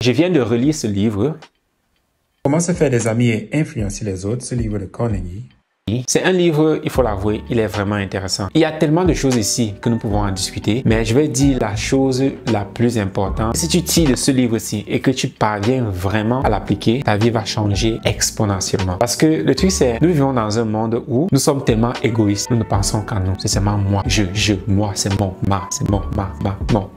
je viens de relire ce livre. Comment se faire des amis et influencer les autres, ce livre de Carnegie. C'est un livre, il faut l'avouer, il est vraiment intéressant. Il y a tellement de choses ici que nous pouvons en discuter, mais je vais dire la chose la plus importante. Si tu tires de ce livre-ci et que tu parviens vraiment à l'appliquer, ta vie va changer exponentiellement. Parce que le truc c'est, nous vivons dans un monde où nous sommes tellement égoïstes. Nous ne pensons qu'à nous. C'est seulement moi, moi, c'est mon, c'est mon,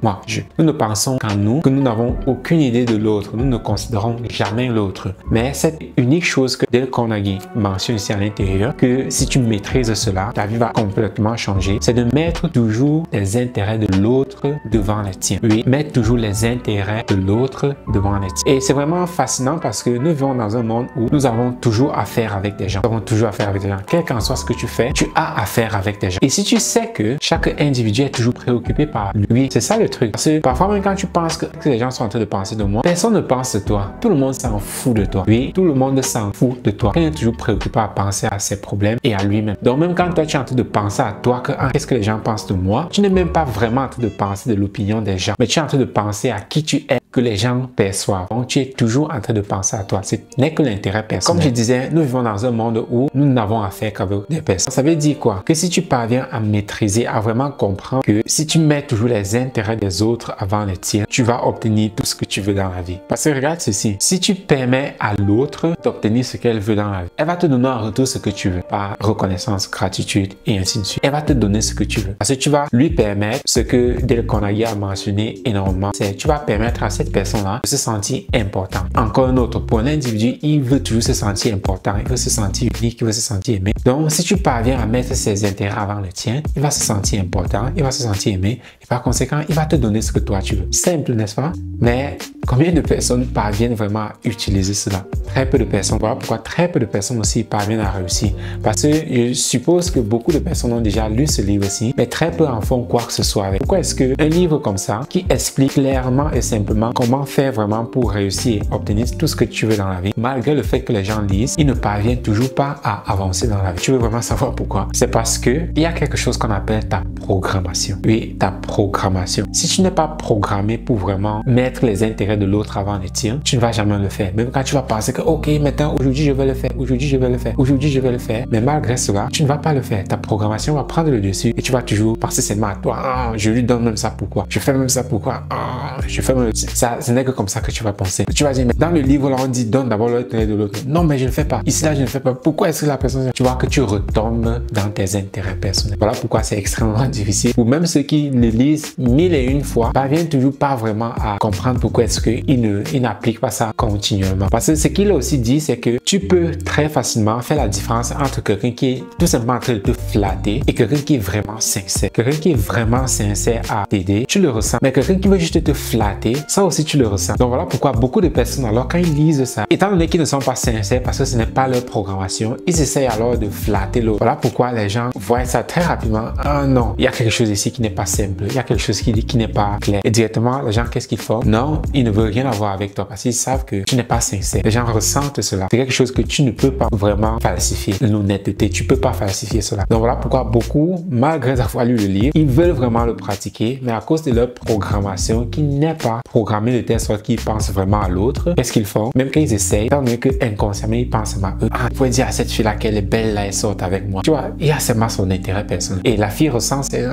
moi, je. Nous ne pensons qu'à nous, que nous n'avons aucune idée de l'autre. Nous ne considérons jamais l'autre. Mais cette unique chose que Dale Carnegie mentionne ici à l'intérieur, que si tu maîtrises cela, ta vie va complètement changer. C'est de mettre toujours les intérêts de l'autre devant les tiens. Oui, mettre toujours les intérêts de l'autre devant les tiens. Et c'est vraiment fascinant parce que nous vivons dans un monde où nous avons toujours affaire avec des gens. Nous avons toujours affaire avec des gens. Quel qu'en soit ce que tu fais, tu as affaire avec des gens. Et si tu sais que chaque individu est toujours préoccupé par lui, c'est ça le truc. Parce que parfois même quand tu penses que les gens sont en train de penser de moi, personne ne pense de toi. Tout le monde s'en fout de toi. Oui, tout le monde s'en fout de toi. Il est toujours préoccupé à penser à ses problèmes et à lui-même. Donc même quand toi tu es en train de penser à toi que qu'est-ce que les gens pensent de moi, tu n'es même pas vraiment en train de penser de l'opinion des gens, mais tu es en train de penser à qui tu es, que les gens perçoivent. Donc tu es toujours en train de penser à toi. Ce n'est que l'intérêt personnel. Comme je disais, nous vivons dans un monde où nous n'avons affaire qu'avec des personnes. Ça veut dire quoi? Que si tu parviens à maîtriser, à vraiment comprendre que si tu mets toujours les intérêts des autres avant les tiens, tu vas obtenir tout ce que tu veux dans la vie. Parce que regarde ceci, si tu permets à l'autre d'obtenir ce qu'elle veut dans la vie, elle va te donner en retour ce que tu veux, par reconnaissance, gratitude et ainsi de suite. Elle va te donner ce que tu veux. Parce que tu vas lui permettre ce que Dale Carnegie a mentionné énormément, c'est tu vas permettre à cette personne-là de se sentir important. Encore un autre, pour l'individu, il veut toujours se sentir important, il veut se sentir unique, il veut se sentir aimé. Donc, si tu parviens à mettre ses intérêts avant le tien, il va se sentir important, il va se sentir aimé et par conséquent, il va te donner ce que toi tu veux. Simple, n'est-ce pas? Mais combien de personnes parviennent vraiment à utiliser cela? Très peu de personnes. Voilà pourquoi très peu de personnes aussi parviennent à réussir. Parce que je suppose que beaucoup de personnes ont déjà lu ce livre-ci, mais très peu en font quoi que ce soit avec. Pourquoi est-ce qu'un livre comme ça, qui explique clairement et simplement comment faire vraiment pour réussir et obtenir tout ce que tu veux dans la vie, malgré le fait que les gens lisent, ils ne parviennent toujours pas à avancer dans la vie. Tu veux vraiment savoir pourquoi? C'est parce que il y a quelque chose qu'on appelle ta programmation. Oui, ta programmation. Si tu n'es pas programmé pour vraiment mettre les intérêts de l'autre avant les tiens, tu ne vas jamais le faire. Même quand tu vas penser que, ok, maintenant, aujourd'hui, je vais le faire, aujourd'hui, je vais le faire, aujourd'hui, je vais le faire. Mais malgré cela, tu ne vas pas le faire. Ta programmation va prendre le dessus et tu vas toujours penser seulement à toi. Ah, je lui donne même ça pourquoi? Je fais même ça pourquoi? Ah, je fais même ça. Ce n'est que comme ça que tu vas penser. Tu vas dire, mais dans le livre, là, on dit donne d'abord l'intérêt de l'autre. Non, mais je ne fais pas. Ici, là, je ne fais pas. Pourquoi est-ce que la personne... Tu vois que tu retombes dans tes intérêts personnels. Voilà pourquoi c'est extrêmement difficile. Ou même ceux qui le lisent 1001 fois, parviennent toujours pas vraiment à comprendre pourquoi est-ce qu'ils n'appliquent pas ça continuellement. Parce que ce qu'il a aussi dit, c'est que tu peux très facilement faire la différence entre quelqu'un qui est tout simplement en train de te flatter et quelqu'un qui est vraiment sincère. Quelqu'un qui est vraiment sincère à t'aider, tu le ressens. Mais quelqu'un qui veut juste te flatter, ça aussi tu le ressens. Donc voilà pourquoi beaucoup de personnes, alors quand ils lisent ça, étant donné qu'ils ne sont pas sincères parce que ce n'est pas leur programmation, ils essayent alors de flatter l'autre. Voilà pourquoi les gens voient ça très rapidement. Ah non, il y a quelque chose ici qui n'est pas simple. Il y a quelque chose qui n'est pas clair. Et directement, les gens, qu'est-ce qu'ils font? Non, ils ne veulent rien avoir avec toi parce qu'ils savent que tu n'es pas sincère. Les gens ressentent cela. C'est quelque chose que tu ne peux pas vraiment falsifier. L'honnêteté, tu peux pas falsifier cela. Donc voilà pourquoi beaucoup, malgré avoir lu le livre, ils veulent vraiment le pratiquer, mais à cause de leur programmation qui n'est pas programmée de telle sorte qu'ils pensent vraiment à l'autre, qu'est-ce qu'ils font? Même quand ils essayent, étant donné que inconsciemment ils pensent à eux. Ah, il faut dire à cette fille-là qu'elle est belle, là, elle sort avec moi. Tu vois, il y a seulement son intérêt personnel. Et la fille ressent, c'est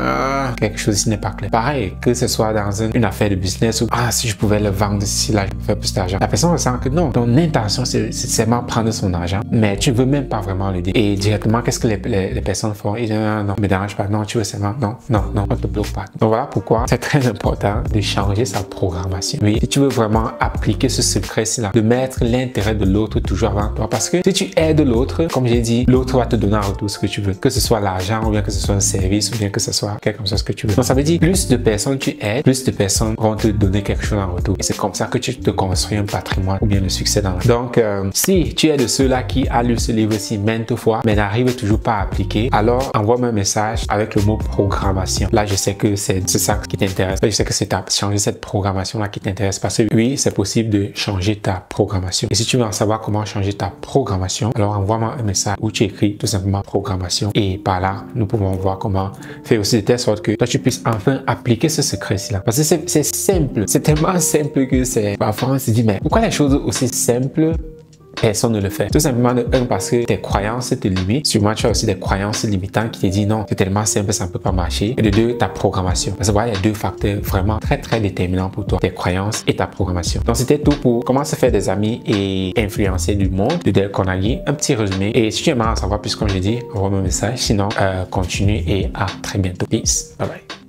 quelque chose qui n'est pas clair. Pareil, que ce soit dans une affaire de business ou si je pouvais le vendre ici, là, je me fais plus d'argent. La personne ressent que non, ton intention, c'est seulement prendre son argent, mais tu veux même pas vraiment l'aider. Et directement, qu'est-ce que les personnes font? Ils disent non, me dérange pas. Non, tu veux seulement, non, on te bloque pas. Donc voilà pourquoi c'est très important de changer sa programmation. Oui, si tu veux vraiment appliquer ce secret-ci-là, de mettre l'intérêt de l'autre toujours avant toi. Parce que si tu aides l'autre, comme j'ai dit, l'autre va te donner en retour ce que tu veux. Que ce soit l'argent, ou bien que ce soit un service, ou bien que ce soit quelque chose que tu veux. Donc ça veut dire, plus de personnes tu aides, plus de personnes vont te donner quelque chose en retour. Et c'est comme ça que tu te construis un patrimoine ou bien le succès dans la vie. Donc, si tu es de ceux-là qui a lu ce livre-ci maintes fois, mais n'arrive toujours pas à appliquer, alors envoie-moi un message avec le mot programmation. Là, je sais que c'est ça qui t'intéresse. Je sais que c'est changer cette programmation-là qui t'intéresse. t'intéresse parce que oui, c'est possible de changer ta programmation. Et si tu veux en savoir comment changer ta programmation, alors envoie-moi un message où tu écris tout simplement programmation et par là, nous pouvons voir comment faire aussi de telle sorte que toi, tu puisses enfin appliquer ce secret-ci là. Parce que c'est simple, c'est tellement simple que c'est parfois on se dit mais pourquoi les choses aussi simples personne ne le fait. Tout simplement de un, parce que tes croyances te limitent. Sûrement, tu as aussi des croyances limitantes qui te disent non, c'est tellement simple, ça ne peut pas marcher. Et de deux, ta programmation. Parce que voilà, il y a deux facteurs vraiment très déterminants pour toi, tes croyances et ta programmation. Donc, c'était tout pour comment se faire des amis et influencer du monde de Dale Carnegie. Un petit résumé. Et si tu aimerais en savoir plus, comme j'ai dit, envoie-moi un message. Sinon, continue et à très bientôt. Peace. Bye bye.